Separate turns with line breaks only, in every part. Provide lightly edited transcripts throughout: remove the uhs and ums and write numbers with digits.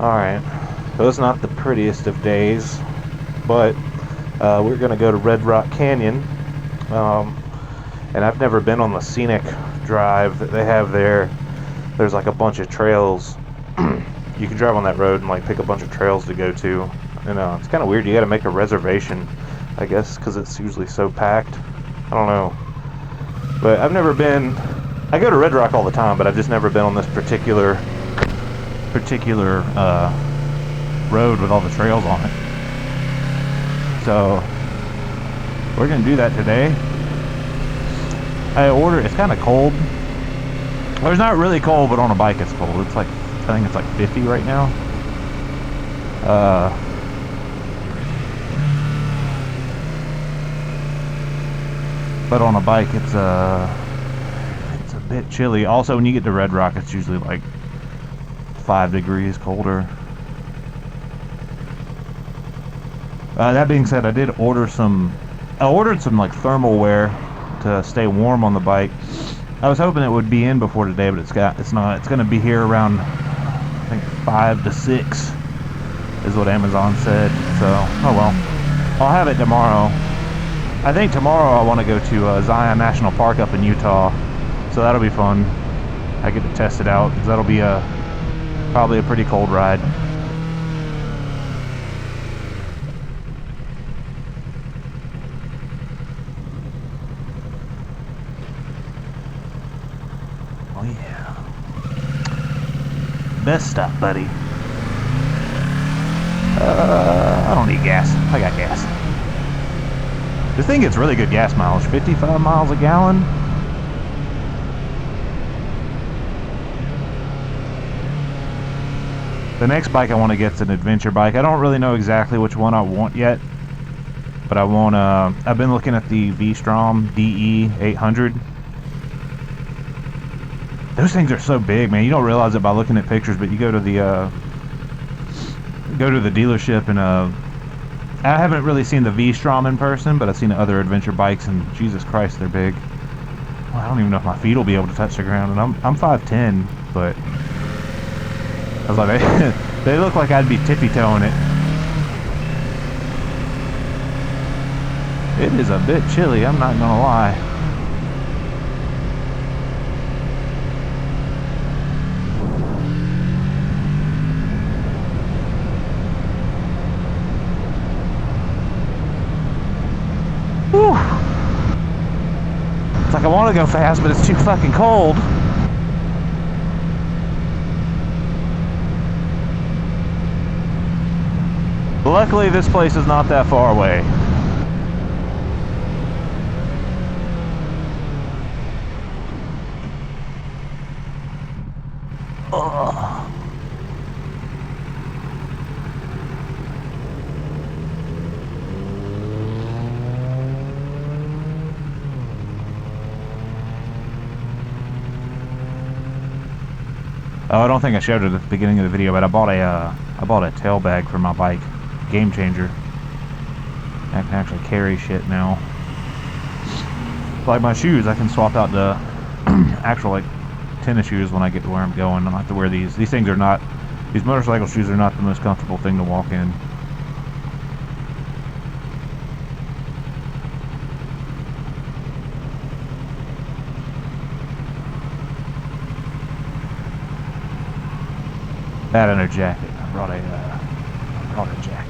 Alright, so it's not the prettiest of days, but we're going to go to Red Rock Canyon. And I've never been on the Scenic drive that they have there. There's like a bunch of trails. You can drive on that road and like pick a bunch of trails to go to. And it's kind of weird. You got to make a reservation, I guess, because it's usually so packed. I don't know. But I've never been. I go to Red Rock all the time, but I've just never been on this particular road with all the trails on it. So we're gonna do that today. It's kind of cold. Well, it's not really cold, but on a bike it's cold. It's like, I think it's like 50 right now. But on a bike it's a bit chilly. Also, when you get to Red Rock, it's usually like 5 degrees colder. That being said, I ordered some like thermal wear to stay warm on the bike. I was hoping it would be in before today, but it's not. It's going to be here around, I think, 5 to 6 is what Amazon said. So, oh well. I'll have it tomorrow. I think tomorrow I want to go to Zion National Park up in Utah. So that'll be fun. I get to test it out, because that'll be probably a pretty cold ride. Oh yeah. Best stop, buddy. I don't need gas. I got gas. This thing gets really good gas mileage. 55 miles a gallon. The next bike I want to get is an adventure bike. I don't really know exactly which one I want yet, but I want I've been looking at the V-Strom DE 800. Those things are so big, man. You don't realize it by looking at pictures, but you go to the dealership, and I haven't really seen the V-Strom in person, but I've seen other adventure bikes, and Jesus Christ, they're big. Well, I don't even know if my feet will be able to touch the ground, and I'm 5'10", but I was like, they look like I'd be tippy-toeing it. It is a bit chilly, I'm not gonna lie. Whew. It's like I want to go fast, but it's too fucking cold. Luckily, this place is not that far away. Ugh. Oh, I don't think I showed it at the beginning of the video, but I bought a tail bag for my bike. Game changer. I can actually carry shit now. Like my shoes, I can swap out the actual like tennis shoes when I get to where I'm going. I don't have to wear these. These motorcycle shoes are not the most comfortable thing to walk in. That and a jacket. I brought a jacket.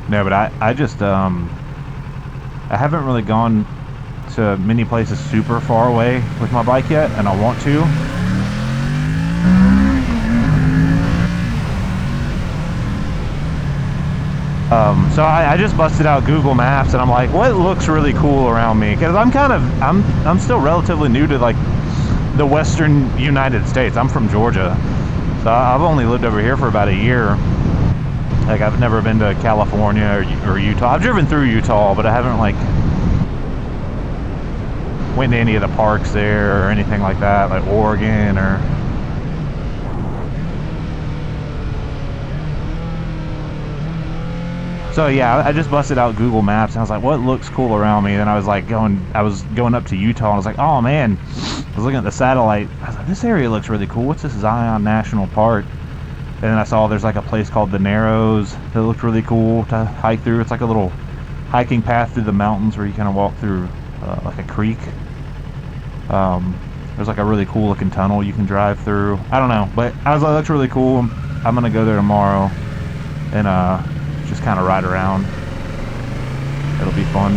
No, but I just I haven't really gone to many places super far away with my bike yet, and I want to. So I just busted out Google Maps, and I'm like, what looks really cool around me? Because I'm still relatively new to like the western United States. I'm from Georgia, so I've only lived over here for about a year. Like, I've never been to California or Utah. I've driven through Utah, but I haven't like went to any of the parks there or anything like that, like Oregon or. So yeah, I just busted out Google Maps and I was like, what looks cool around me? And then I was going up to Utah and I was like, oh man, I was looking at the satellite. I was like, this area looks really cool. What's this, Zion National Park? And then I saw there's like a place called the Narrows that looked really cool to hike through. It's like a little hiking path through the mountains where you kind of walk through like a creek. There's like a really cool looking tunnel you can drive through. I don't know, but I was like, that's really cool. I'm gonna go there tomorrow and just kind of ride around. It'll be fun.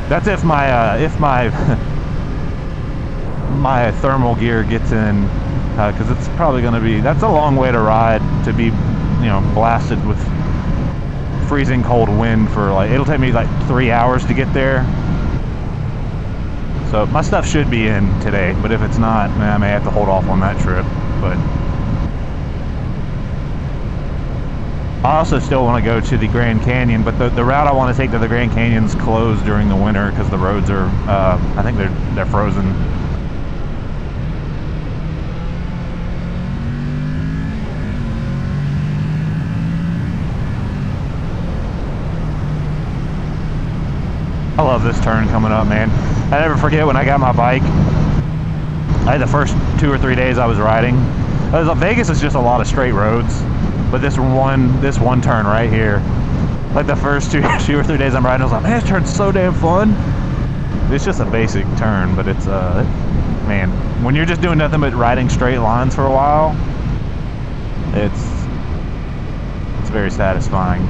That's if my my thermal gear gets in, because it's probably going to be, that's a long way to ride, to be, blasted with freezing cold wind for like, it'll take me like 3 hours to get there. So my stuff should be in today, but if it's not, man, I may have to hold off on that trip. But I also still want to go to the Grand Canyon, but the route I want to take to the Grand Canyon's closed during the winter because the roads are, I think they're frozen. I love this turn coming up, man. I never forget when I got my bike. I had the first 2 or 3 days I was riding. Vegas is just a lot of straight roads, but this one turn right here, like the first two or 3 days I'm riding, I was like, man, this turn's so damn fun. It's just a basic turn, but it's man, when you're just doing nothing but riding straight lines for a while, it's very satisfying.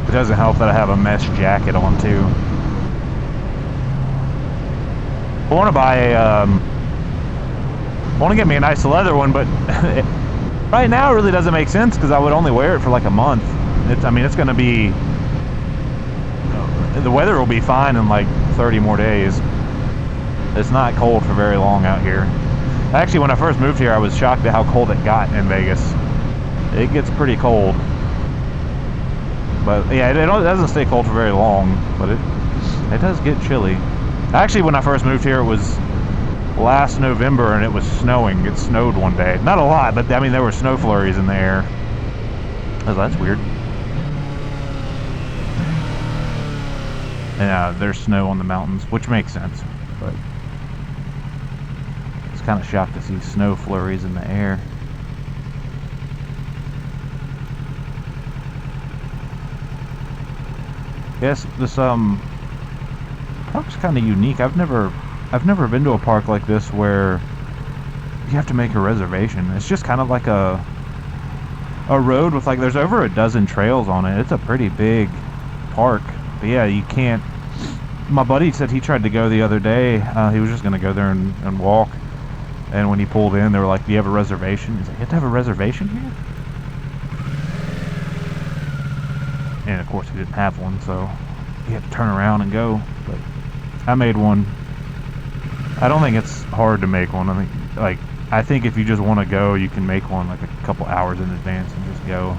It doesn't help that I have a mesh jacket on too. I want to buy I want to get me a nice leather one, but right now it really doesn't make sense because I would only wear it for like a month. It's going to be, the weather will be fine in like 30 more days. It's not cold for very long out here. Actually, when I first moved here, I was shocked at how cold it got in Vegas. It gets pretty cold. But yeah, it doesn't stay cold for very long, but it does get chilly. Actually, when I first moved here, it was last November and it was snowing. It snowed one day. Not a lot, but I mean, there were snow flurries in the air. I was like, that's weird. Yeah, there's snow on the mountains, which makes sense, but I was kind of shocked to see snow flurries in the air. Yes, this park's kind of unique. I've never been to a park like this where you have to make a reservation. It's just kind of like a road with like, there's over a dozen trails on it. It's a pretty big park. But yeah, you can't. My buddy said he tried to go the other day. He was just gonna go there and walk. And when he pulled in, they were like, "Do you have a reservation?" He's like, "You have to have a reservation here?" And of course he didn't have one, so he had to turn around and go. But I made one. I don't think it's hard to make one. I think if you just want to go, you can make one like a couple hours in advance and just go.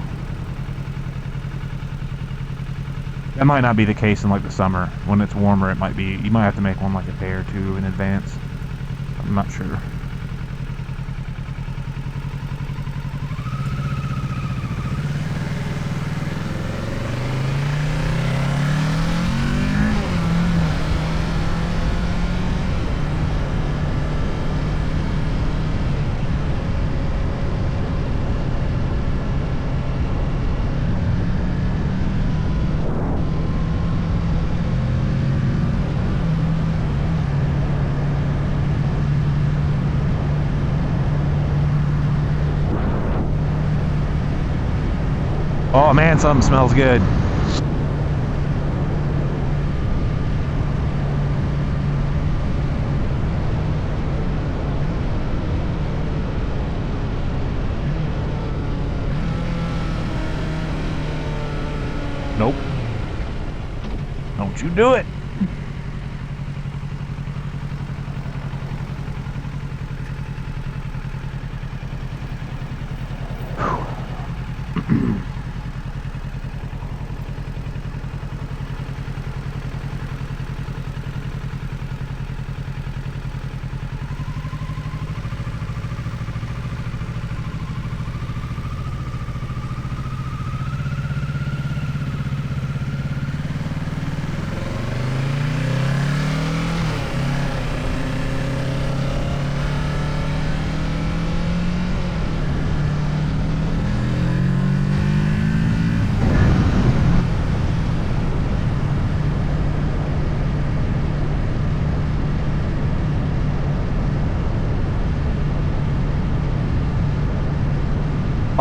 That might not be the case in like the summer. When it's warmer, it might be, you might have to make one like a day or two in advance. I'm not sure. Oh man, something smells good. Don't you do it.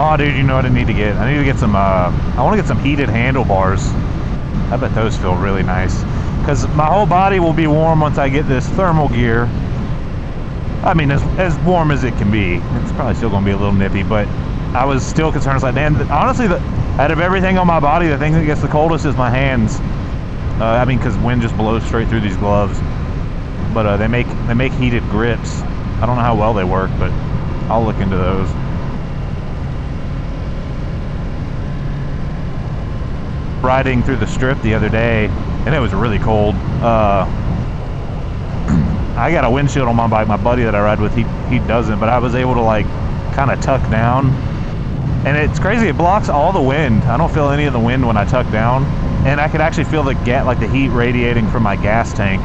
Oh, dude, you know what I need to get? I need to get some, I want to get some heated handlebars. I bet those feel really nice. Because my whole body will be warm once I get this thermal gear. I mean, as warm as it can be. It's probably still going to be a little nippy, but I was still concerned. It's like, man, honestly, out of everything on my body, the thing that gets the coldest is my hands. I mean, because wind just blows straight through these gloves. But they make heated grips. I don't know how well they work, but I'll look into those. Riding through the strip the other day, and it was really cold. I got a windshield on my bike. My buddy that I ride with, he doesn't, but I was able to like kind of tuck down, and it's crazy. It blocks all the wind. I don't feel any of the wind when I tuck down, and I could actually feel the heat radiating from my gas tank.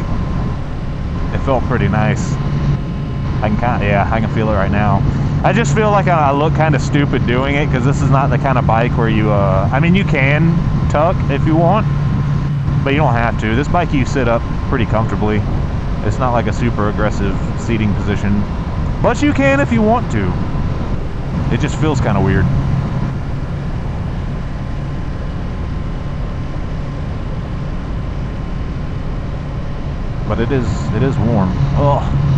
It felt pretty nice. I can feel it right now. I just feel like I look kind of stupid doing it because this is not the kind of bike where you, I mean, you can tuck if you want, but you don't have to. This bike you sit up pretty comfortably. It's not like a super aggressive seating position, but you can if you want to. It just feels kind of weird. But it is warm. Oh.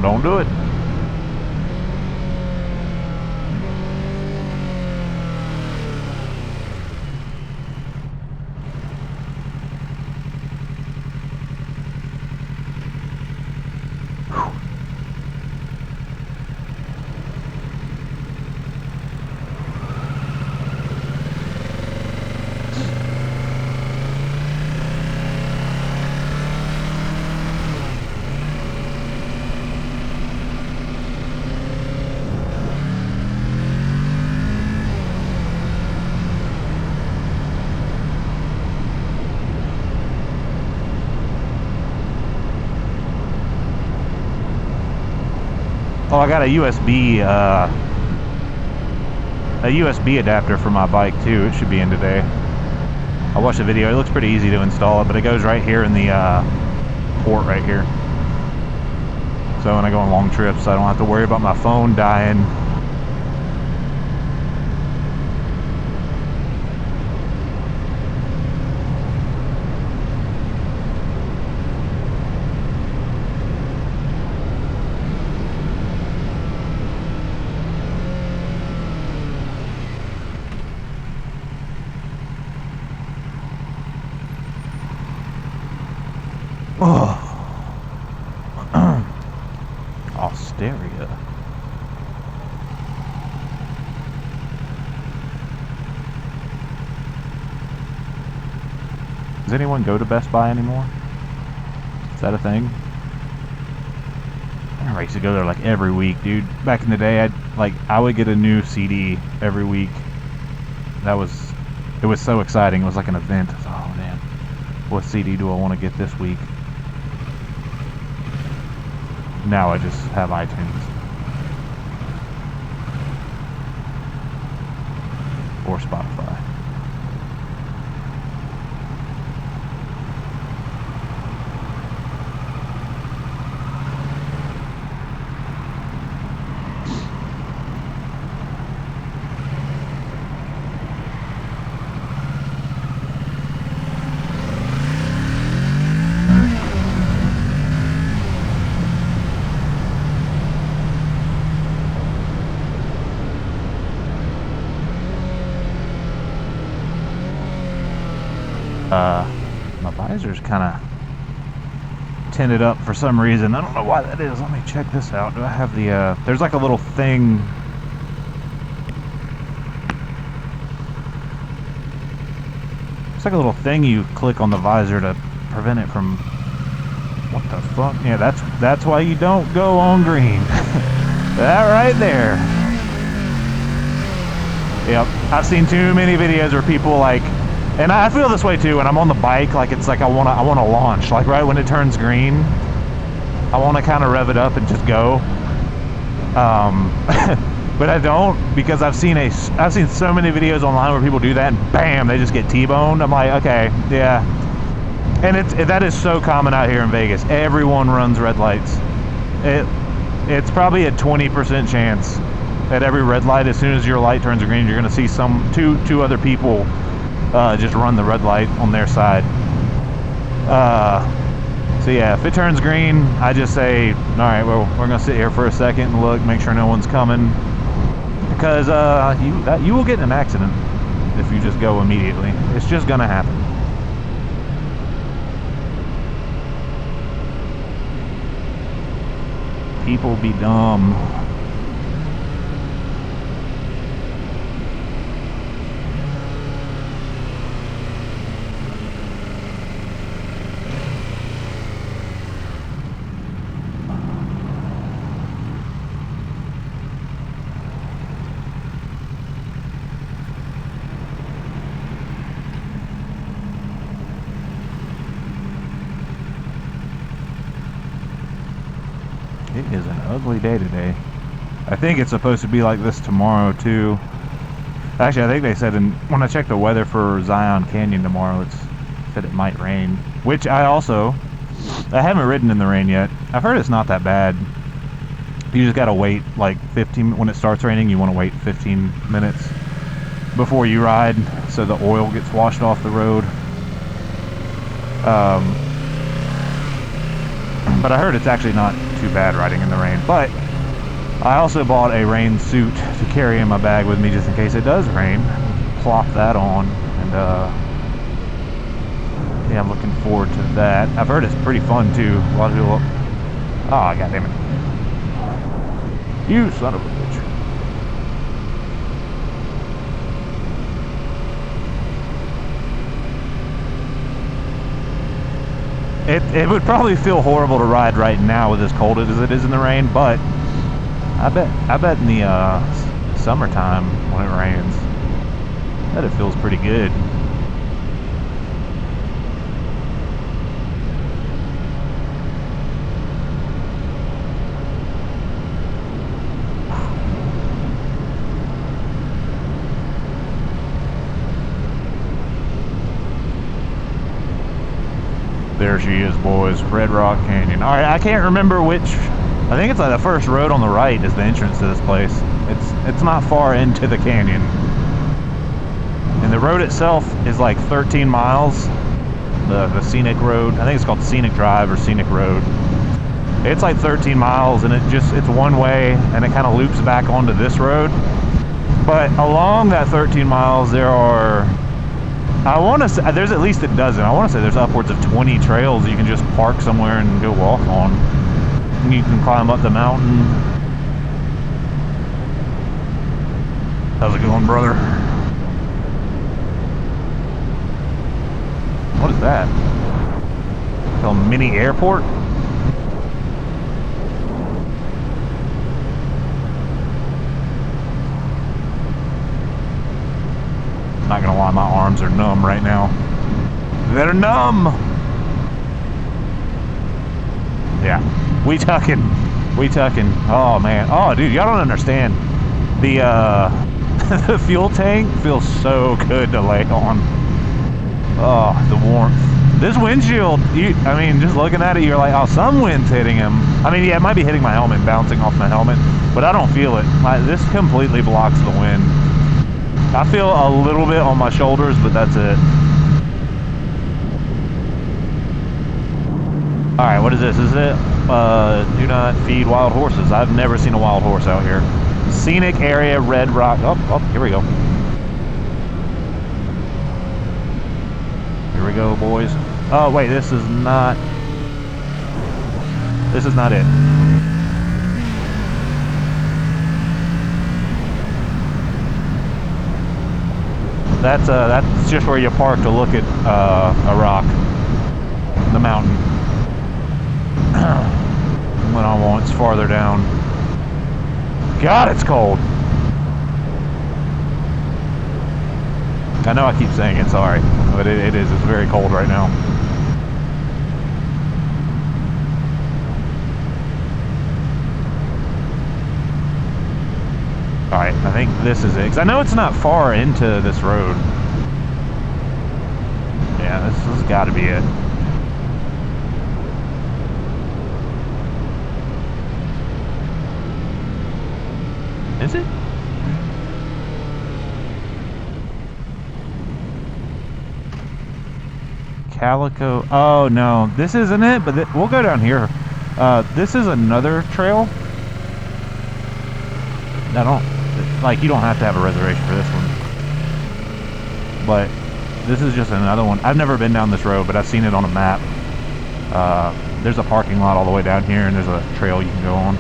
Don't do it. Oh, I got a USB adapter for my bike too. It should be in today. I watched the video. It looks pretty easy to install it, but it goes right here in the port right here. So when I go on long trips, I don't have to worry about my phone dying. Oh. Osteria. Does anyone go to Best Buy anymore? Is that a thing? I used to go there like every week, dude. Back in the day, I would get a new CD every week. It was so exciting. It was like an event. Oh man, what CD do I want to get this week? Now I just have iTunes. Or Spotify. Visor's kind of tinted up for some reason. I don't know why that is. Let me check this out. Do I have the there's like a little thing. It's like a little thing you click on the visor to prevent it from, what the fuck? Yeah, that's why you don't go on green. That right there. Yep, I've seen too many videos where people like, and I feel this way too when I'm on the bike, like it's like I wanna launch, like right when it turns green, I wanna kind of rev it up and just go. But I don't, because I've seen so many videos online where people do that and bam, they just get T-boned. I'm like, okay, yeah. And that is so common out here in Vegas. Everyone runs red lights. It's probably a 20% chance at every red light, as soon as your light turns green, you're going to see two other people just run the red light on their side. So yeah, if it turns green, I just say, all right, well, we're going to sit here for a second and look, make sure no one's coming, because you will get in an accident if you just go immediately. It's just going to happen. People be dumb. It is an ugly day today. I think it's supposed to be like this tomorrow too. Actually, I think they said when I checked the weather for Zion Canyon tomorrow, it said it might rain. Which I haven't ridden in the rain yet. I've heard it's not that bad. You just gotta wait like 15, when it starts raining, you want to wait 15 minutes before you ride so the oil gets washed off the road. But I heard it's actually not too bad riding in the rain. But I also bought a rain suit to carry in my bag with me just in case it does rain. Plop that on, and yeah, I'm looking forward to that. I've heard it's pretty fun too. A lot of people, oh god damn it, you son of a bitch. It would probably feel horrible to ride right now with as cold as it is in the rain, but I bet in the summertime when it rains, I bet it feels pretty good. There she is, boys. Red Rock Canyon. Alright, I can't remember which. I think it's like the first road on the right is the entrance to this place. It's not far into the canyon. And the road itself is like 13 miles. The Scenic Road. I think it's called Scenic Drive or Scenic Road. It's like 13 miles, and it's one way, and it kind of loops back onto this road. But along that 13 miles, there are, I want to say, there's at least a dozen. I want to say there's upwards of 20 trails you can just park somewhere and go walk on. And you can climb up the mountain. How's it going, brother? What is that? A mini airport? Not gonna lie, my arms are numb right now. They're numb. Yeah, we tucking. Oh man, oh dude, y'all don't understand. The the fuel tank feels so good to lay on. Oh, the warmth. This windshield, I mean, just looking at it, you're like, oh, some wind's hitting him. I mean, yeah, it might be hitting my helmet, bouncing off my helmet, but I don't feel it. This completely blocks the wind. I feel a little bit on my shoulders, but that's it. Alright, what is this? Is it do not feed wild horses? I've never seen a wild horse out here. Scenic area, Red Rock. Oh, here we go. Here we go, boys. Oh wait, this is not it. That's just where you park to look at a rock, the mountain. When I want, it's farther down. God, it's cold. I know I keep saying it, sorry, but it is. It's very cold right now. Alright, I think this is it. Because I know it's not far into this road. Yeah, this has got to be it. Is it? Calico. Oh, no. This isn't it, but we'll go down here. This is another trail. I don't... Like, you don't have to have a reservation for this one. But this is just another one. I've never been down this road, but I've seen it on a map. There's a parking lot all the way down here, and there's a trail you can go on.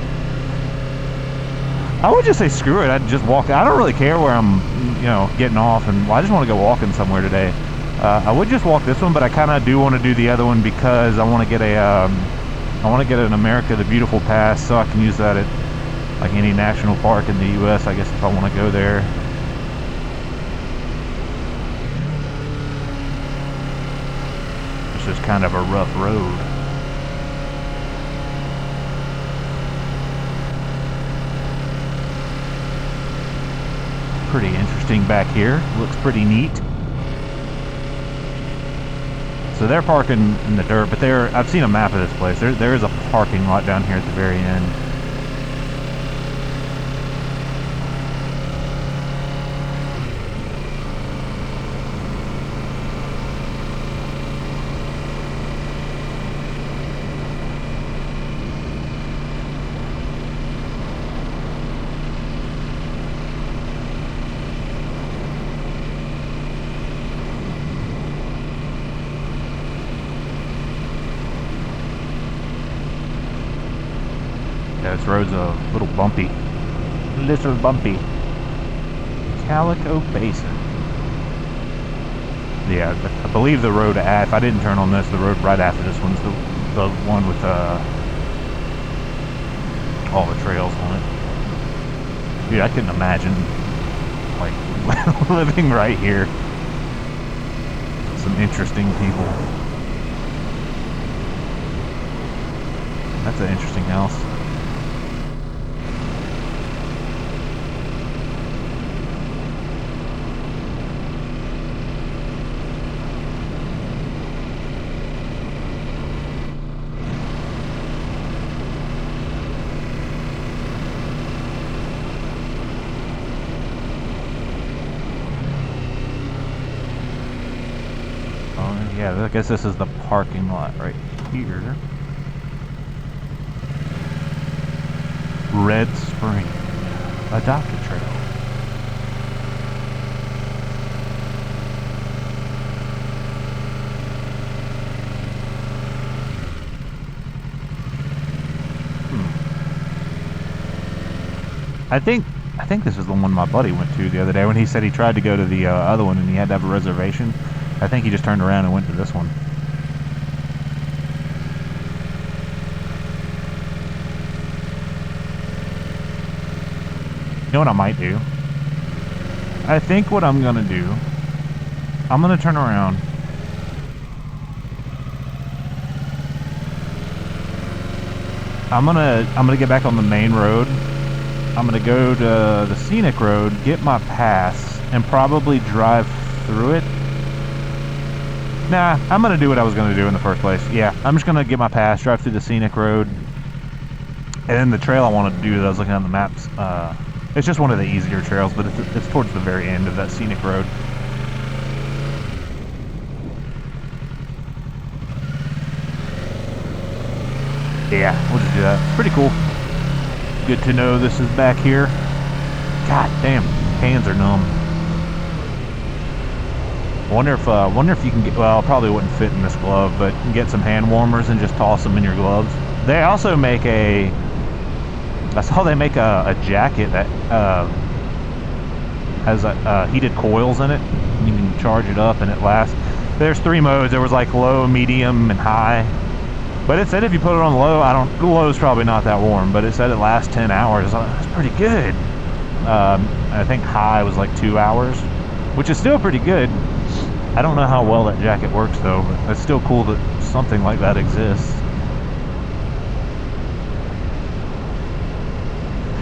I would just say screw it. I'd just walk. I don't really care where I'm, getting off, and I just want to go walking somewhere today. I would just walk this one, but I kind of do want to do the other one because I want to get an America the Beautiful pass, so I can use that at like any national park in the U.S. I guess if I want to go there. It's just kind of a rough road. Pretty interesting back here. Looks pretty neat. So they're parking in the dirt, but I've seen a map of this place. There is a parking lot down here at the very end. Yeah, this road's a little bumpy. Little bumpy. Calico Basin. Yeah, I believe the road if I didn't turn on this, the road right after this one's the one with all the trails on it. Dude, I couldn't imagine like living right here. Some interesting people. That's an interesting house. Yeah, I guess this is the parking lot right here. Red Spring. Adopted trail. I think this is the one my buddy went to the other day when he said he tried to go to the other one and he had to have a reservation. I think he just turned around and went to this one. You know what I might do? I think what I'm gonna do, I'm gonna turn around. I'm gonna get back on the main road. I'm gonna go to the Scenic road, get my pass, and probably drive through it. Nah, I'm gonna do what I was gonna do in the first place. Yeah, I'm just gonna get my pass, drive through the Scenic road, and then the trail I wanted to do that I was looking on the maps. It's just one of the easier trails, but it's towards the very end of that Scenic road. Yeah, we'll just do that. It's pretty cool. Good to know this is back here. God damn, hands are numb. Wonder if you can get. Well, it probably wouldn't fit in this glove, but you can get some hand warmers and just toss them in your gloves. They also make a. I saw they make a jacket that has heated coils in it. You can charge it up and it lasts. There's 3 modes. There was like low, medium, and high. But it said if you put it on low, low's probably not that warm, but it said it lasts 10 hours. That's pretty good. I think high was like 2 hours, which is still pretty good. I don't know how well that jacket works though, but it's still cool that something like that exists.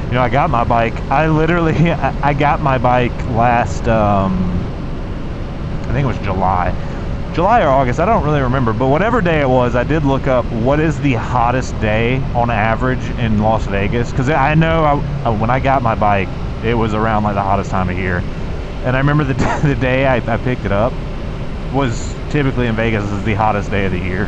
You know, I got my bike. I got my bike last, I think it was July or August. I don't really remember, but whatever day it was, I did look up what is the hottest day on average in Las Vegas. Because I know when I got my bike, it was around like the hottest time of year. And I remember the day I picked it up was typically in Vegas is the hottest day of the year.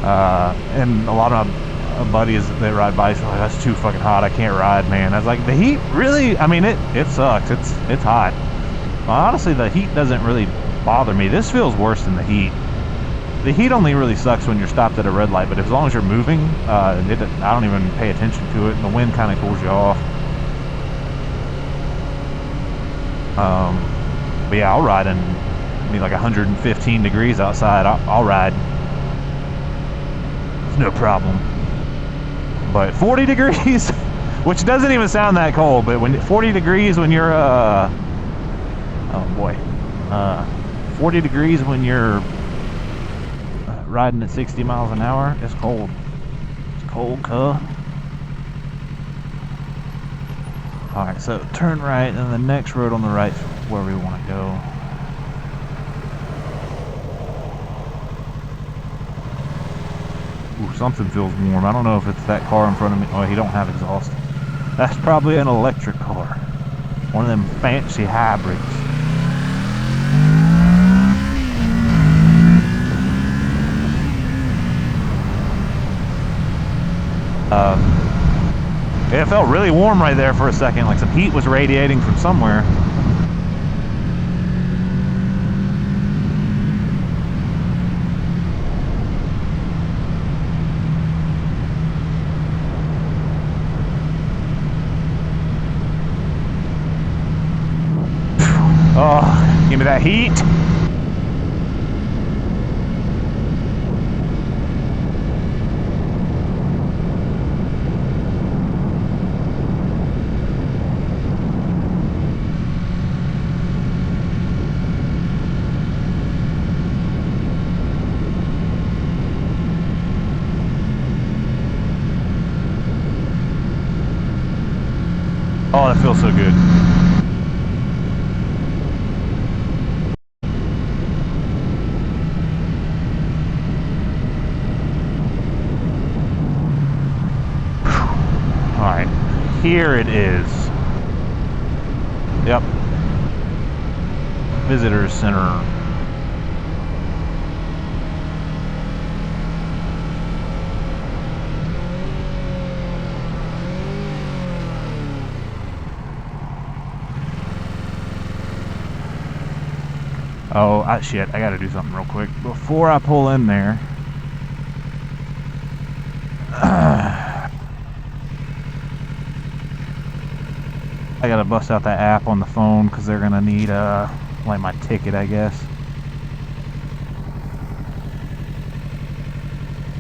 And a lot of my buddies that ride bikes are like, that's too fucking hot, I can't ride, man. I was like, the heat really, I mean, it sucks, it's hot. Well, honestly, the heat doesn't really bother me. This feels worse than the heat. The heat only really sucks when you're stopped at a red light, but as long as you're moving, I don't even pay attention to it, and the wind kind of cools you off. But yeah, I'll ride in like 115 degrees outside. I'll ride. It's no problem. But 40 degrees, which doesn't even sound that cold, but when 40 degrees when you're, oh boy, 40 degrees when you're riding at 60 miles an hour, it's cold. It's cold, cuh. Alright, so turn right, and the next road on the right is where we want to go. Ooh, something feels warm. I don't know if it's that car in front of me. Oh, he don't have exhaust. That's probably an electric car. One of them fancy hybrids. It felt really warm right there for a second, like some heat was radiating from somewhere. Oh, give me that heat. Oh, that feels so good. Alright, here it is. Yep. Visitor Center. Oh, shit, I gotta do something real quick. Before I pull in there, I gotta bust out that app on the phone because they're gonna need, like my ticket, I guess.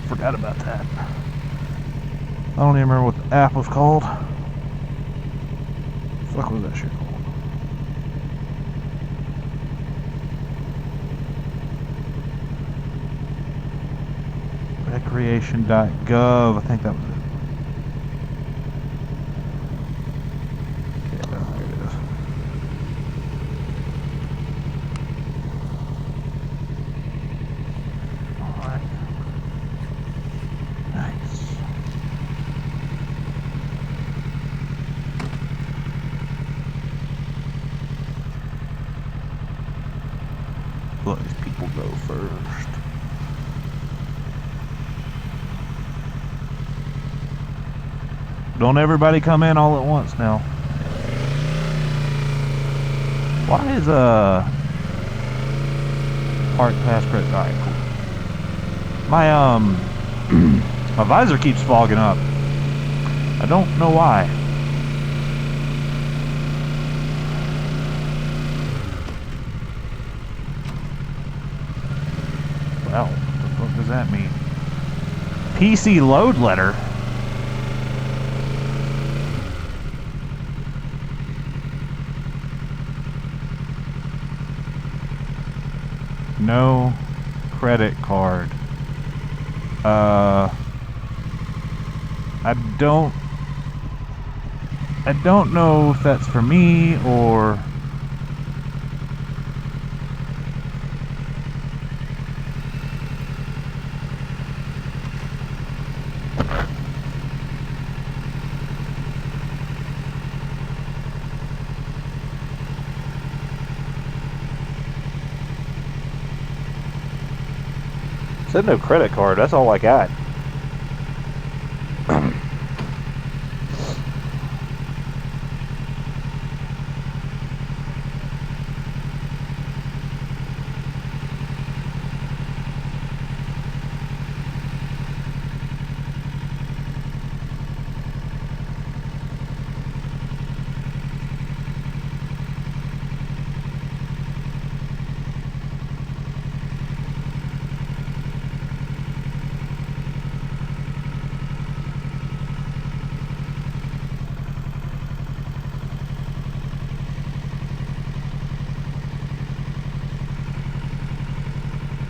Forgot about that. I don't even remember what the app was called. The fuck was that shit called? Recreation.gov, I think that was it. Yeah, there it is. Alright. Nice. Let these people go first. Don't everybody come in all at once now. Why is Park pass credit. Alright, cool. My, my visor keeps fogging up. I don't know why. Well, what the fuck does that mean? PC load letter? No credit card. I don't know if that's for me or... Said no credit card, that's all I got.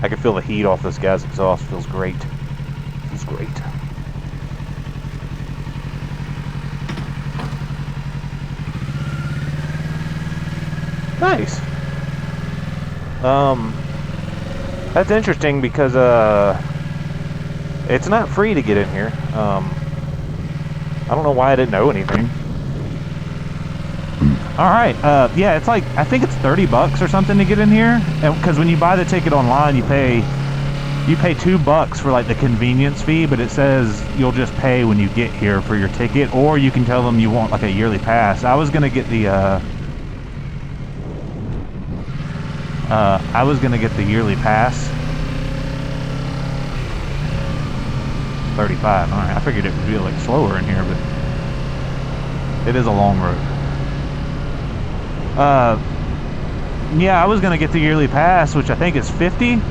I can feel the heat off this guy's exhaust. Feels great. Feels great. Nice. That's interesting because it's not free to get in here. I don't know why I didn't know anything. Alright, yeah, it's like, I think it's 30 bucks or something to get in here. And because when you buy the ticket online, you pay $2 for like the convenience fee, but it says you'll just pay when you get here for your ticket, or you can tell them you want like a yearly pass. I was gonna get the yearly pass. 35. Alright, I figured it would be like slower in here, but it is a long road. Yeah, I was gonna get the yearly pass, which I think is 50, and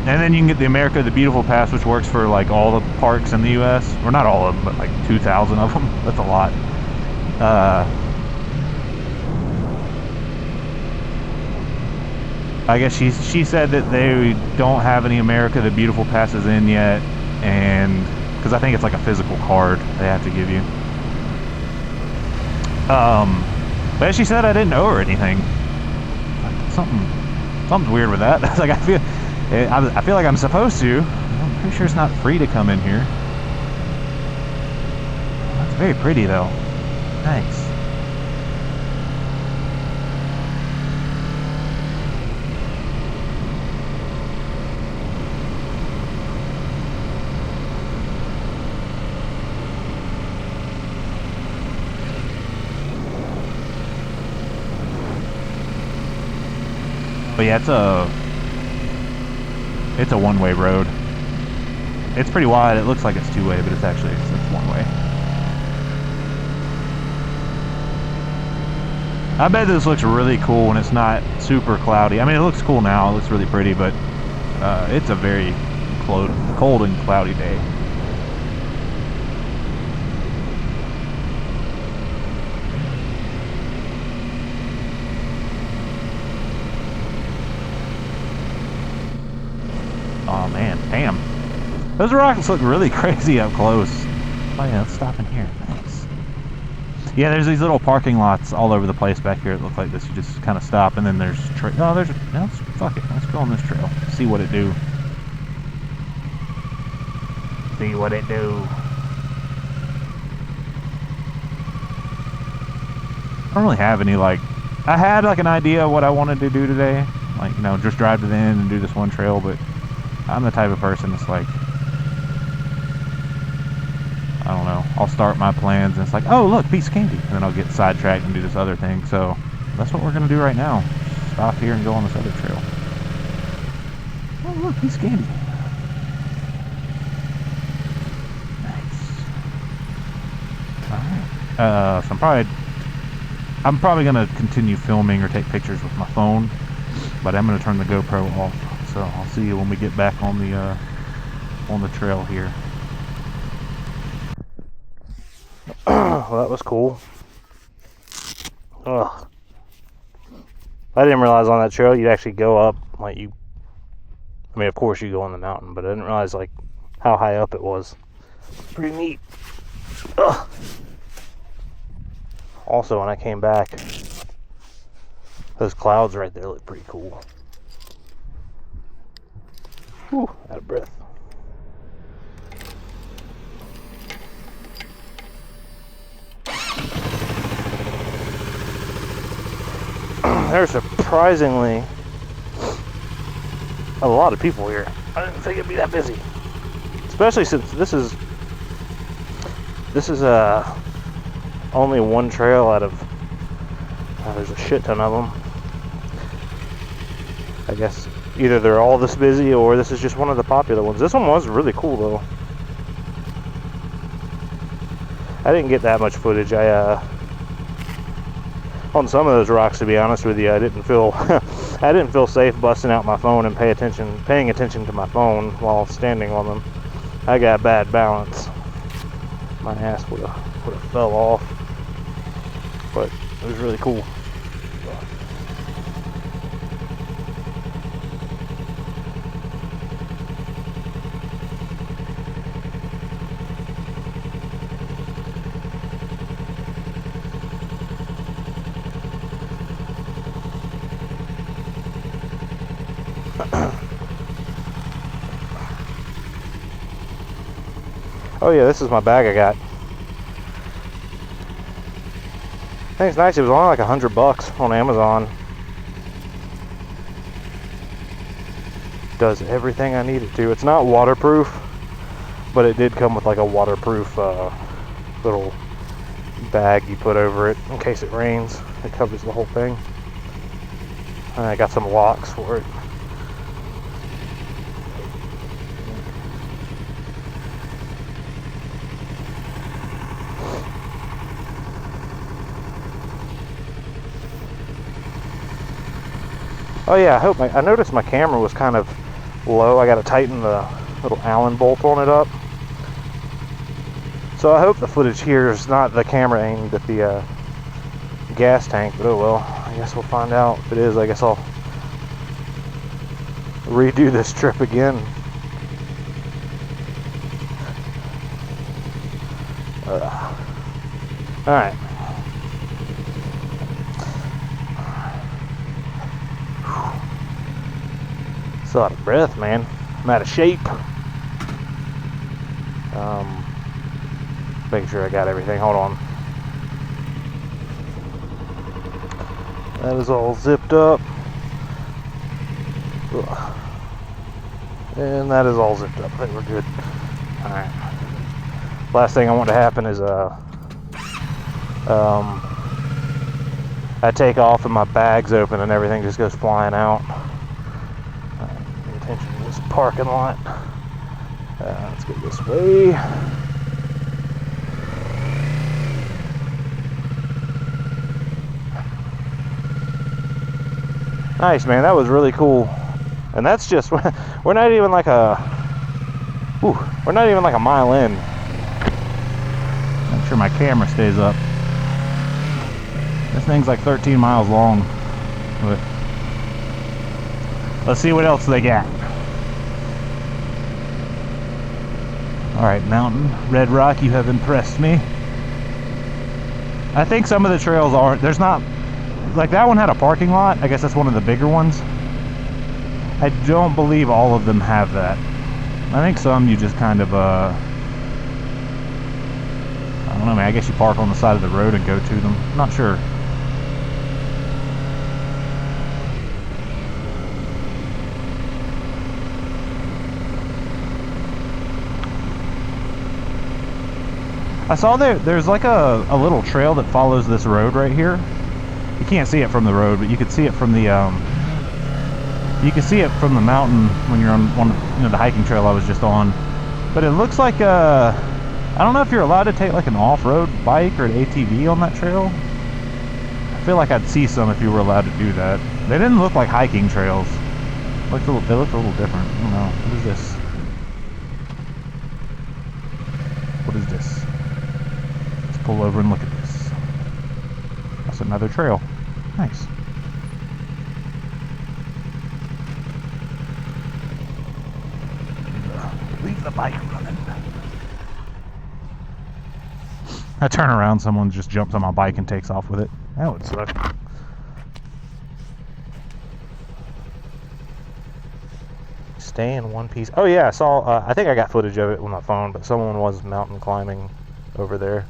then you can get the America the Beautiful pass, which works for like all the parks in the U.S. or not all of them, but like 2,000 of them. That's a lot. I guess she said that they don't have any America the Beautiful passes in yet, and because I think it's like a physical card they have to give you. But she said I didn't owe her anything. Something's weird with that. Like I feel like I'm supposed to. I'm pretty sure it's not free to come in here. That's very pretty though. Nice. But yeah, it's a one-way road. It's pretty wide. It looks like it's two-way, but it's actually it's one-way. I bet this looks really cool when it's not super cloudy. I mean, it looks cool now. It looks really pretty, but it's a very cold and cloudy day. Oh man, damn. Those rockets look really crazy up close. Oh yeah, let's stop in here. Thanks. Yeah, there's these little parking lots all over the place back here. It looks like this. You just kind of stop, and then there's fuck it. Let's go on this trail. See what it do. See what it do. I don't really have any like. I had like an idea of what I wanted to do today, like just drive to the end and do this one trail, but I'm the type of person that's like, I don't know, I'll start my plans and it's like, oh look, piece of candy, and then I'll get sidetracked and do this other thing. So that's what we're gonna do right now. Stop here and go on this other trail. Oh, piece of candy. Nice. Alright. So I'm probably gonna continue filming or take pictures with my phone, but I'm gonna turn the GoPro off. So I'll see you when we get back on the trail here. Well, that was cool. Ugh. I didn't realize on that trail you'd actually go up, like I mean, of course you go on the mountain, but I didn't realize like how high up it was. Pretty neat. Ugh. Also, when I came back, those clouds right there look pretty cool. Whew, out of breath. There's surprisingly a lot of people here. I didn't think it'd be that busy, especially since this is only one trail out of there's a shit ton of them. I guess either they're all this busy or this is just one of the popular ones. This one was really cool though. I didn't get that much footage. On some of those rocks, to be honest with you, I didn't feel I didn't feel safe busting out my phone and paying attention to my phone while standing on them. I got bad balance. My ass would have fell off. But it was really cool. Oh yeah, this is my bag I got. I think it's nice. It was only like $100 on Amazon. Does everything I need it to. It's not waterproof, but it did come with like a waterproof little bag you put over it in case it rains. It covers the whole thing. And I got some locks for it. Oh yeah, I noticed my camera was kind of low. I got to tighten the little Allen bolt on it up. So I hope the footage here is not the camera aimed at the gas tank, but oh well. I guess we'll find out. If it is, I guess I'll redo this trip again. Alright. Still out of breath, man. I'm out of shape. Making sure I got everything. Hold on. That is all zipped up. And that is all zipped up. I think we're good. Alright. Last thing I want to happen is I take off and my bag's open and everything just goes flying out. Pay attention to this parking lot. Let's go this way. Nice, man. That was really cool. And that's just, we're not even like we're not even like a mile in. Make sure my camera stays up. This thing's like 13 miles long. But let's see what else they got. Alright, mountain, red rock, you have impressed me. I think some of the trails are, there's not, like that one had a parking lot. I guess that's one of the bigger ones. I don't believe all of them have that. I think some you just kind of, I don't know, man, I guess you park on the side of the road and go to them. I'm not sure. I saw there's like a little trail that follows this road right here. You can't see it from the road, but you could see it from the You can see it from the mountain when you're on the hiking trail I was just on. But it looks like I don't know if you're allowed to take like an off-road bike or an ATV on that trail. I feel like I'd see some if you were allowed to do that. They didn't look like hiking trails. They looked a little different. I don't know. What is this? What is this? Let's pull over and look at this. That's another trail. Nice. Leave the bike running. I turn around, someone just jumps on my bike and takes off with it. That would suck. Stay in one piece. Oh yeah, I saw, I think I got footage of it with my phone, but someone was mountain climbing over there.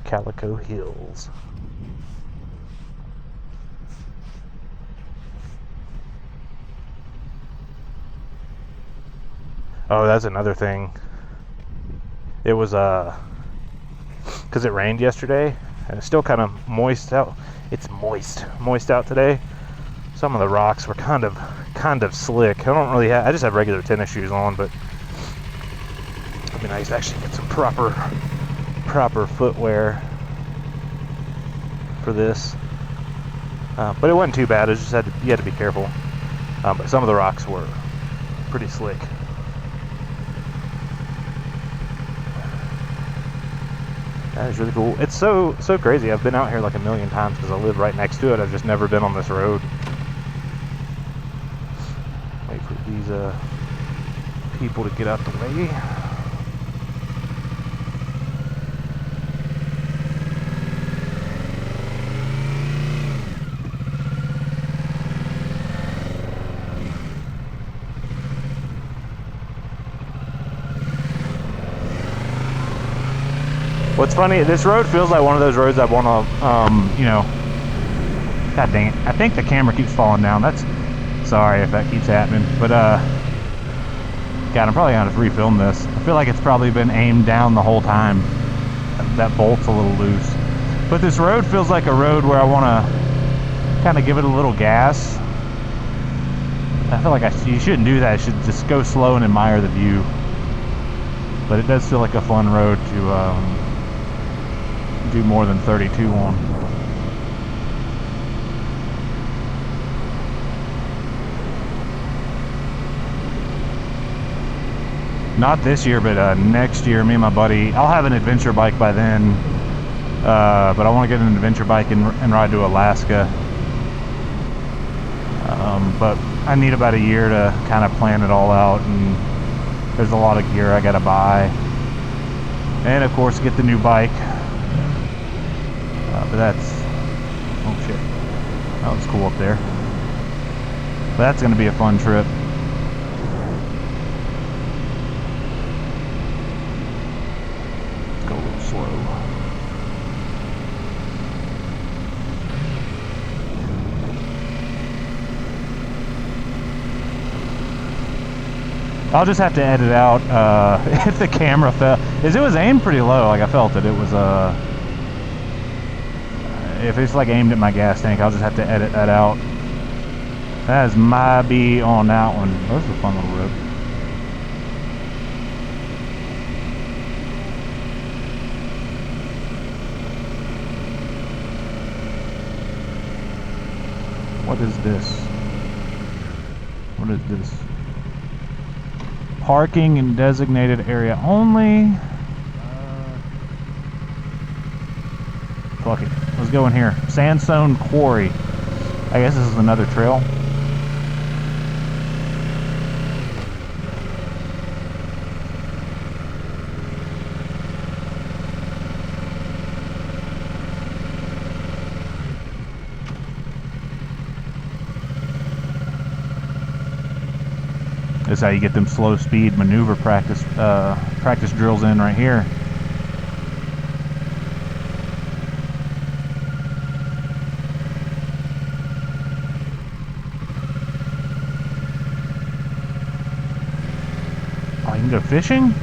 Calico Hills. Oh, that's another thing. It was, because it rained yesterday, and it's still kind of moist out. It's moist out today. Some of the rocks were kind of slick. I just have regular tennis shoes on, but it'd be nice to actually get some proper footwear for this. But it wasn't too bad. It just you had to be careful. But some of the rocks were pretty slick. That is really cool. It's so crazy. I've been out here like a million times because I live right next to it. I've just never been on this road. Wait for these people to get out the way. What's funny, this road feels like one of those roads I want to, God dang it. I think the camera keeps falling down. That's, sorry if that keeps happening. But, God, I'm probably going to have to refilm this. I feel like it's probably been aimed down the whole time. That bolt's a little loose. But this road feels like a road where I want to kind of give it a little gas. I feel like you shouldn't do that. I should just go slow and admire the view. But it does feel like a fun road to, do more than 32 on. Not this year, but next year, me and my buddy, I'll have an adventure bike by then, but I want to get an adventure bike and ride to Alaska. But I need about a year to kind of plan it all out, and there's a lot of gear I gotta buy, and of course get the new bike. But that's, oh shit, that was cool up there. But that's going to be a fun trip. Let's go a little slow. I'll just have to edit out if the camera fell. It was aimed pretty low, like I felt it. It was if it's like aimed at my gas tank, I'll just have to edit that out. That is my B on that one. Oh, this is a fun little road. What is this? What is this? Parking in designated area only. Fuck it. Let's go in here. Sandstone Quarry. I guess this is another trail. This is how you get them slow speed maneuver practice drills in right here. Oh, you can go fishing?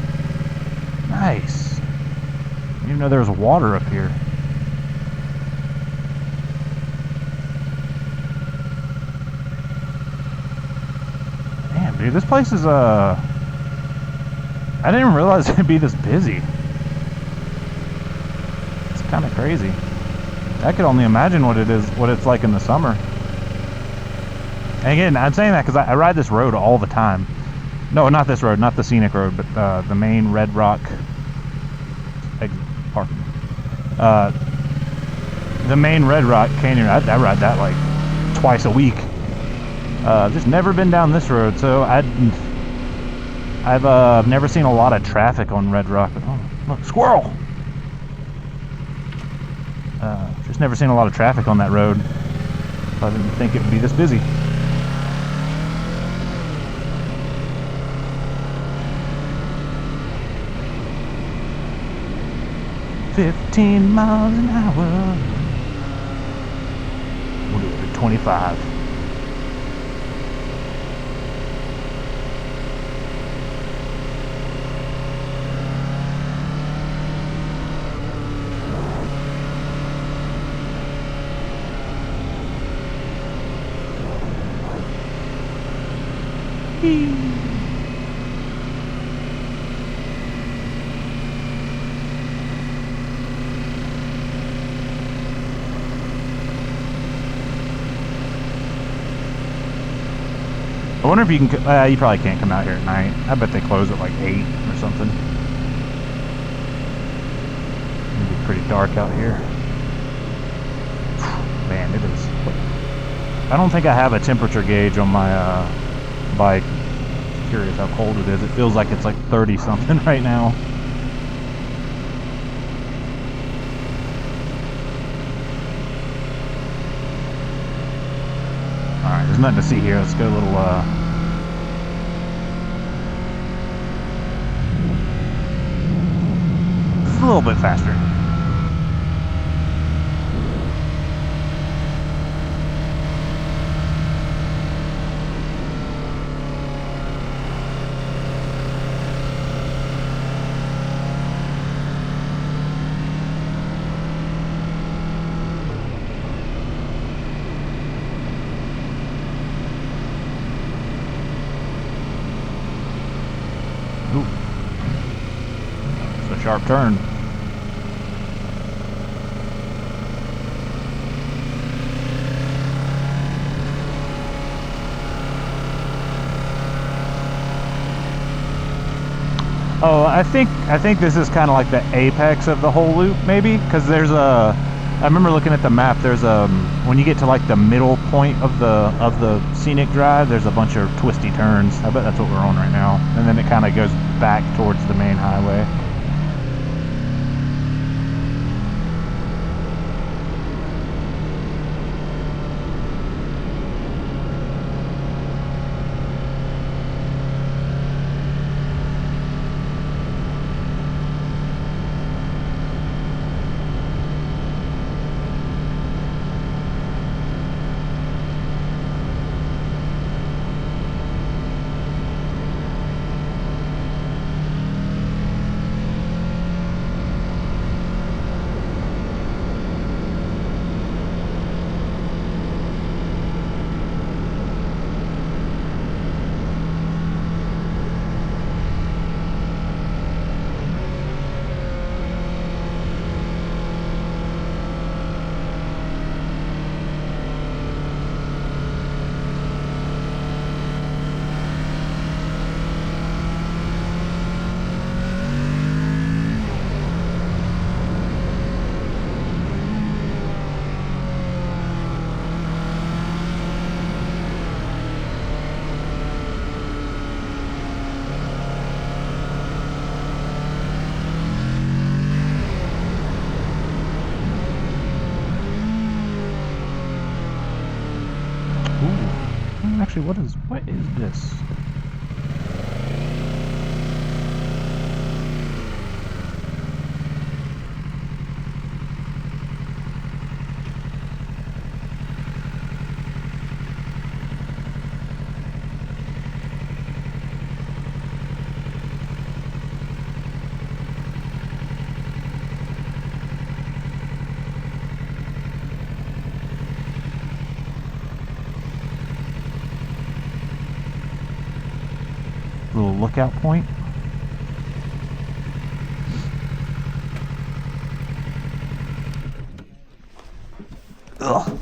Nice. I didn't even know there was water up here. dude, this place is I didn't realize it'd be this busy. It's kind of crazy. I could only imagine what it's like in the summer. And again, I'm saying that because I ride this road all the time. No, not this road, not the Scenic road, but the main Red Rock parking. The main Red Rock Canyon. I ride that like twice a week. Just never been down this road, so I've never seen a lot of traffic on Red Rock. Oh, look, squirrel! Just never seen a lot of traffic on that road. I didn't think it would be this busy. "15 miles an hour." We'll do it at 25. I wonder if you can, you probably can't come out here at night. I bet they close at like 8 or something. It'll be pretty dark out here. Man, it is. I don't think I have a temperature gauge on my bike. I'm curious how cold it is. It feels like it's like 30 something right now. Alright, there's nothing to see here. Let's go a little just a little bit faster. Sharp turn. Oh, I think this is kind of like the apex of the whole loop, maybe, because there's a. I remember looking at the map. There's a when you get to like the middle point of the Scenic Drive, there's a bunch of twisty turns. I bet that's what we're on right now, and then it kind of goes back towards the main highway. Actually, what is this? lookout point. Ugh.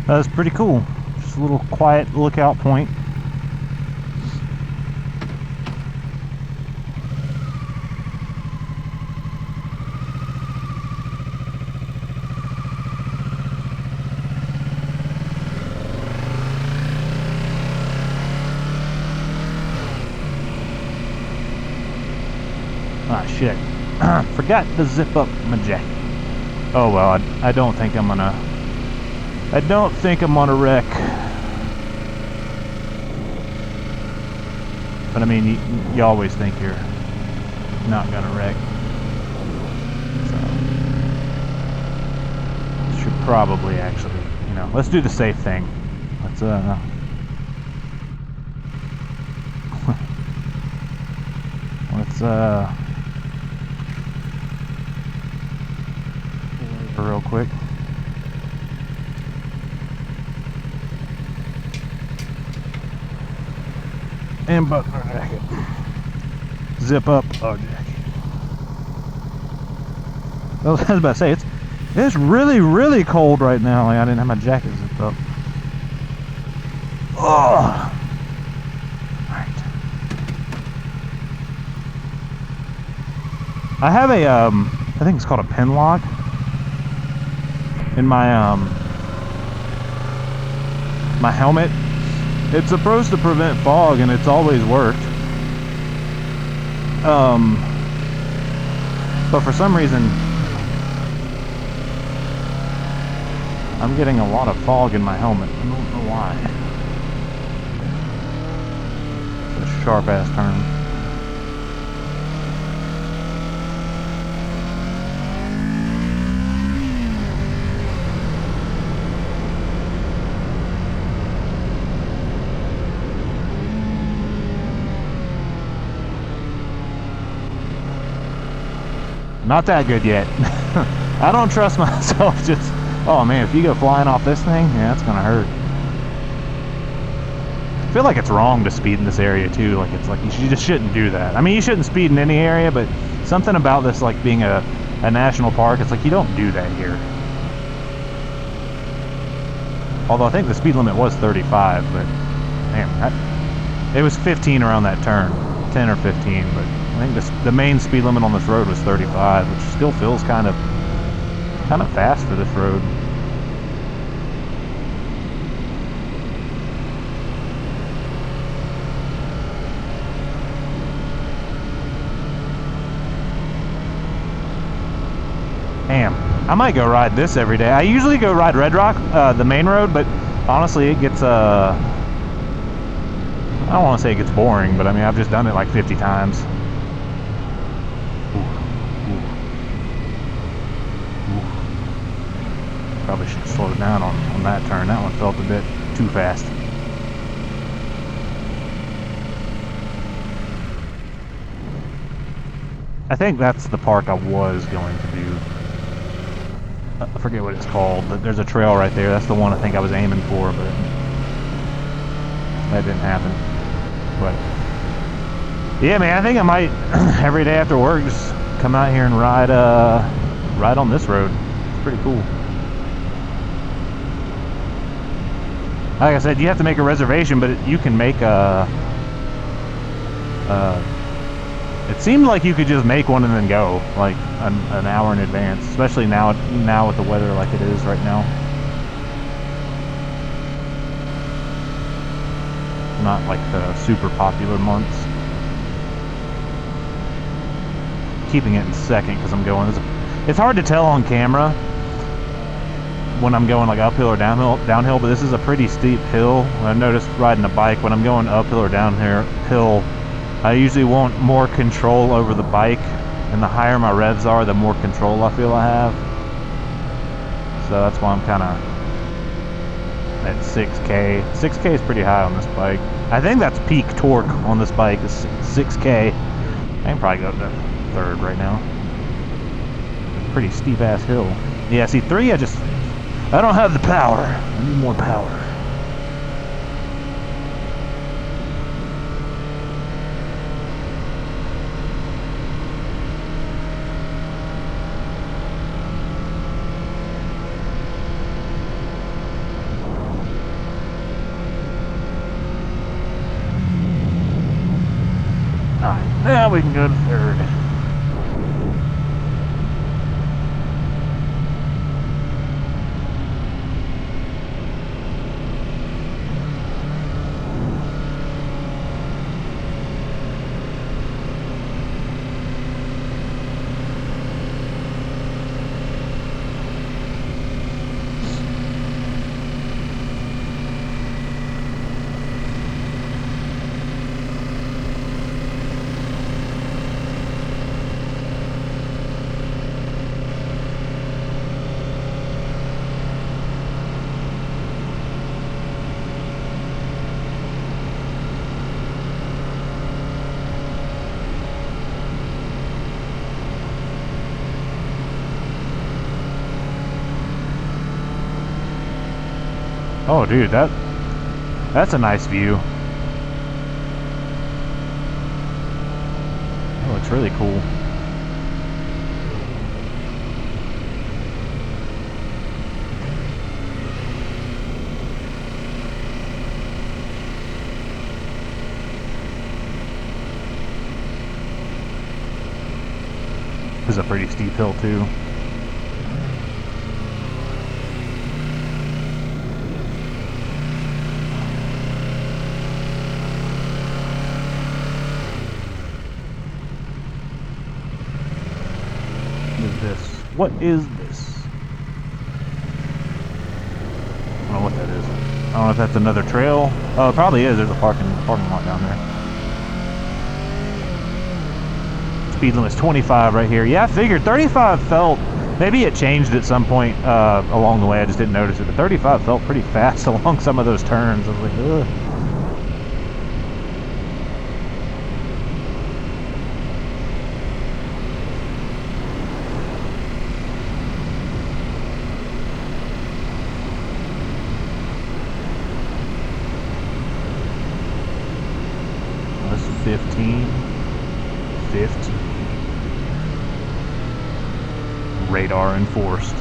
That was pretty cool. Just a little quiet lookout point. Ah, shit. Forgot to zip up my jacket. Oh well, I don't think I'm gonna wreck. But I mean, you always think you're not gonna wreck. So, should probably actually, let's do the safe thing. Let's, real quick. And button our jacket. Zip up our jacket. Well, I was about to say, it's really, really cold right now. Like, I didn't have my jacket zipped up. Oh! Alright. I have a, I think it's called a pin lock in my, my helmet. It's supposed to prevent fog, and it's always worked. But for some reason, I'm getting a lot of fog in my helmet. I don't know why. It's a sharp-ass turn. Not that good yet. I don't trust myself. Just, oh man, if you go flying off this thing, yeah, it's gonna hurt. I feel like it's wrong to speed in this area too. Like, it's like you just shouldn't do that. I mean, you shouldn't speed in any area, but something about this, like being a national park, it's like you don't do that here. Although I think the speed limit was 35, but man, it was 15 around that turn, 10 or 15, but I think the main speed limit on this road was 35, which still feels kind of fast for this road. Damn, I might go ride this every day. I usually go ride Red Rock, the main road, but honestly, it gets, I don't want to say it gets boring, but I mean, I've just done it like 50 times. Probably should have slowed down on that turn. That one felt a bit too fast. I think that's the park I was going to do. I forget what it's called, but there's a trail right there. That's the one I think I was aiming for, but that didn't happen. But yeah, man, I think I might every day after work just come out here and ride on this road. It's pretty cool. Like I said, you have to make a reservation, but you can make it seemed like you could just make one and then go, like an hour in advance, especially now with the weather like it is right now. Not like the super popular months. Keeping it in second because I'm going. It's hard to tell on camera when I'm going like uphill or downhill, but this is a pretty steep hill. I've noticed riding a bike when I'm going uphill or downhill, I usually want more control over the bike, and the higher my revs are, the more control I feel I have. So that's why I'm kind of at 6K. 6K is pretty high on this bike. I think that's peak torque on this bike is 6K. I can probably go up to third right now. Pretty steep ass hill. Yeah, see 3, I don't have the power. I need more power. Alright, now we can go to third. Oh, dude, that's a nice view. That looks really cool. This is a pretty steep hill, too. What is this? I don't know what that is. I don't know if that's another trail. Oh, it probably is. There's a parking lot down there. Speed limit's 25 right here. Yeah, I figured 35 felt, maybe it changed at some point along the way. I just didn't notice it. But 35 felt pretty fast along some of those turns. I was like, ugh. That's 15. Radar enforced.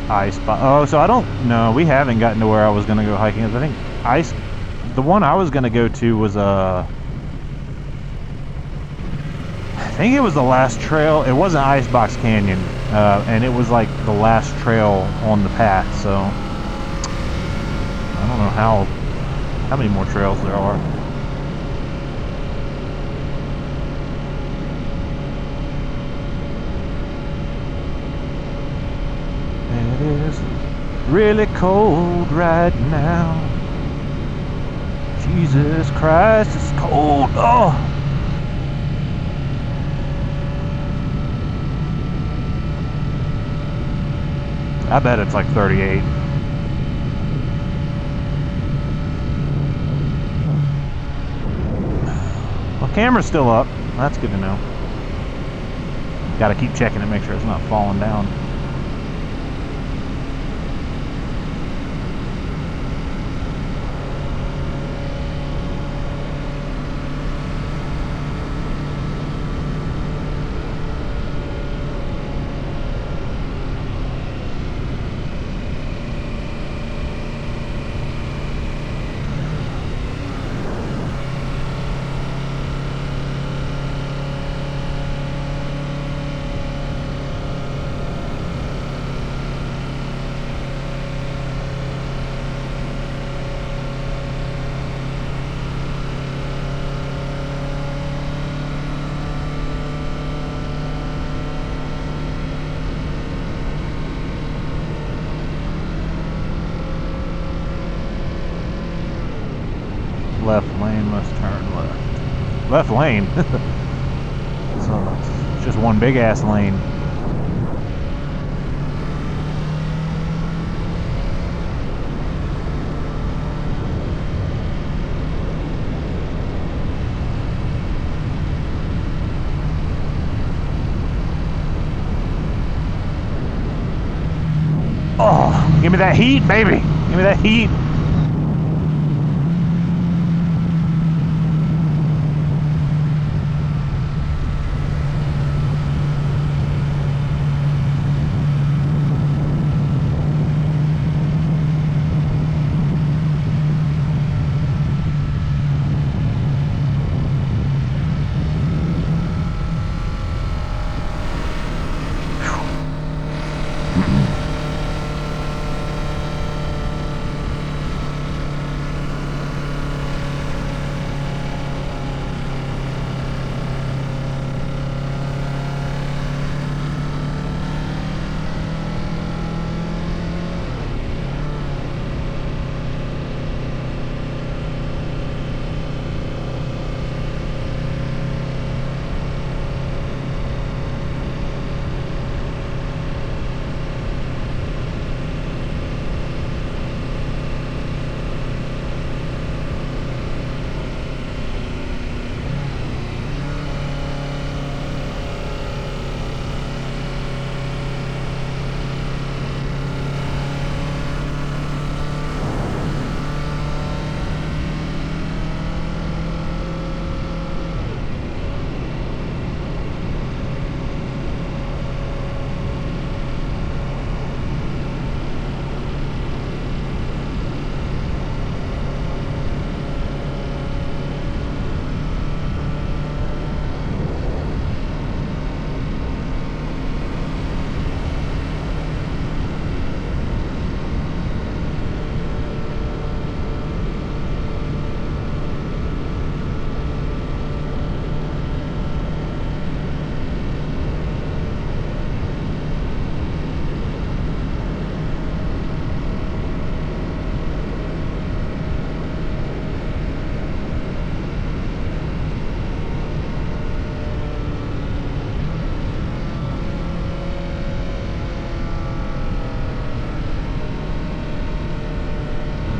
Ice spot. Oh, so I don't know. We haven't gotten to where I was going to go hiking. I think ice. The one I was going to go to was think it was the last trail. It wasn't Icebox Canyon, and it was like the last trail on the path. So I don't know how many more trails there are. It is really cold right now. Jesus Christ, it's cold. Oh. I bet it's like 38. Well, camera's still up. That's good to know. Got to keep checking it, make sure it's not falling down. Left lane must turn left. Left lane? So it's just one big ass lane. Oh, give me that heat, baby. Give me that heat.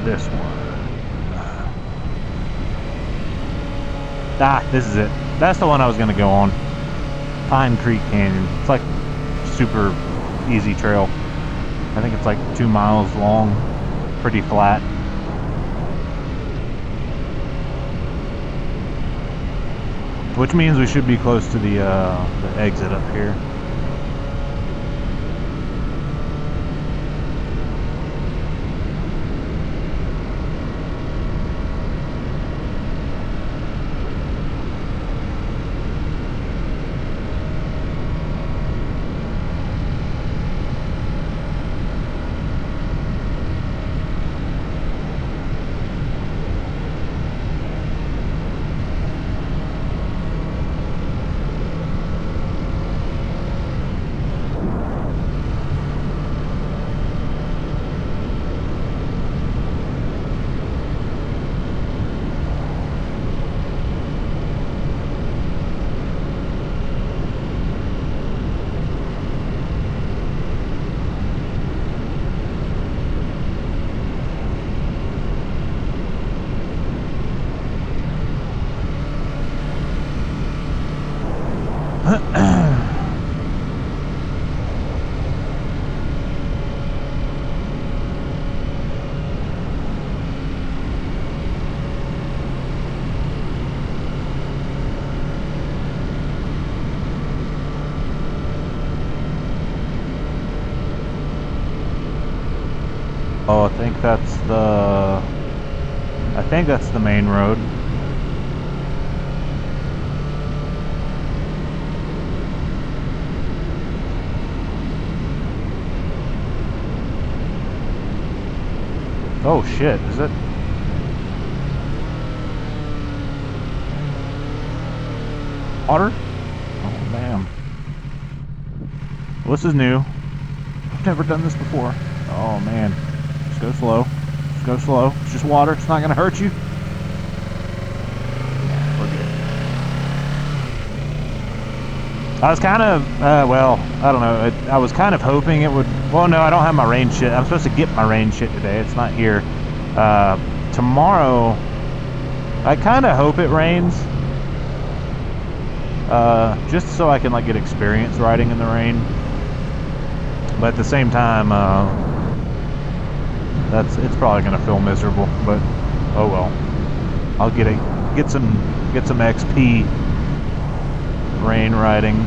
This one. This is it. That's the one I was gonna go on. Pine Creek Canyon. It's like super easy trail. I think it's like 2 miles long, pretty flat. Which means we should be close to the exit up here. Oh, I think that's the main road. Oh shit, is it? Water? Oh damn. Well, this is new. I've never done this before. Oh man. Just go slow. Just go slow. It's just water. It's not gonna hurt you. Yeah, we're good. I was kind of, well, I don't know. I was kind of hoping it would. Well, no, I don't have my rain shit. I'm supposed to get my rain shit today. It's not here. Tomorrow, I kind of hope it rains. Just so I can like get experience riding in the rain. But at the same time, it's probably gonna feel miserable. But oh well. I'll get some XP rain riding.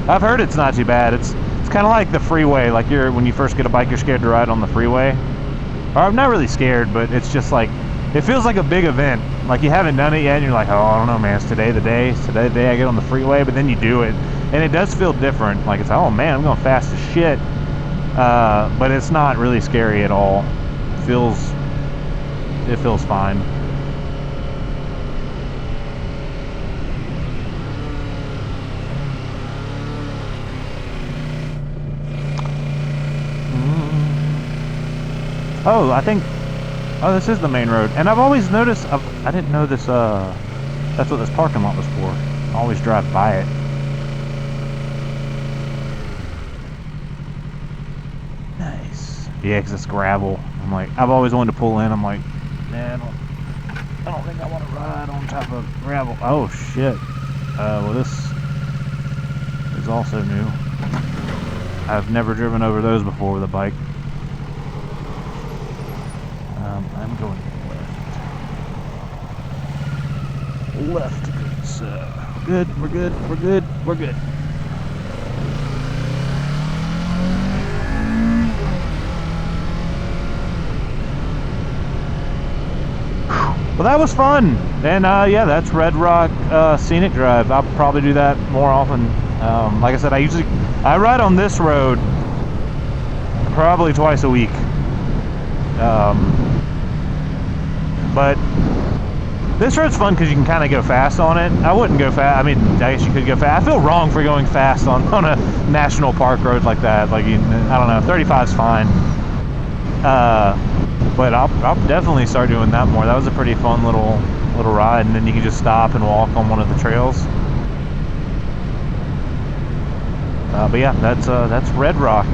I've heard it's not too bad. It's kind of like the freeway. Like when you first get a bike, you're scared to ride on the freeway. Or I'm not really scared, but it's just like it feels like a big event. Like you haven't done it yet, and you're like, oh, I don't know, man. It's today the day. It's today the day I get on the freeway. But then you do it, and it does feel different. Like it's, oh man, I'm going fast as shit. But it's not really scary at all. It feels fine. Oh, oh, this is the main road. And I've always noticed, I didn't know this, that's what this parking lot was for. I always drive by it. Nice. Yeah, because it's gravel. I'm like, I've always wanted to pull in. I'm like, man, I don't think I want to ride on top of gravel. Oh, shit. Well, this is also new. I've never driven over those before with a bike. I'm going left. Left. So good. We're good. We're good. We're good. Well, that was fun. And yeah, that's Red Rock Scenic Drive. I'll probably do that more often. Like I said, I ride on this road probably twice a week. But this road's fun because you can kind of go fast on it. I wouldn't go fast. I mean, I guess you could go fast. I feel wrong for going fast on a national park road like that. Like, I don't know, 35's fine. But I'll definitely start doing that more. That was a pretty fun little ride, and then you can just stop and walk on one of the trails. But yeah, that's Red Rock.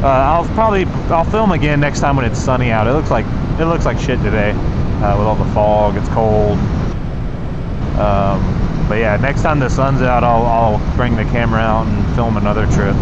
I'll film again next time when it's sunny out. It looks like shit today with all the fog. It's cold. But yeah, next time the sun's out, I'll bring the camera out and film another trip.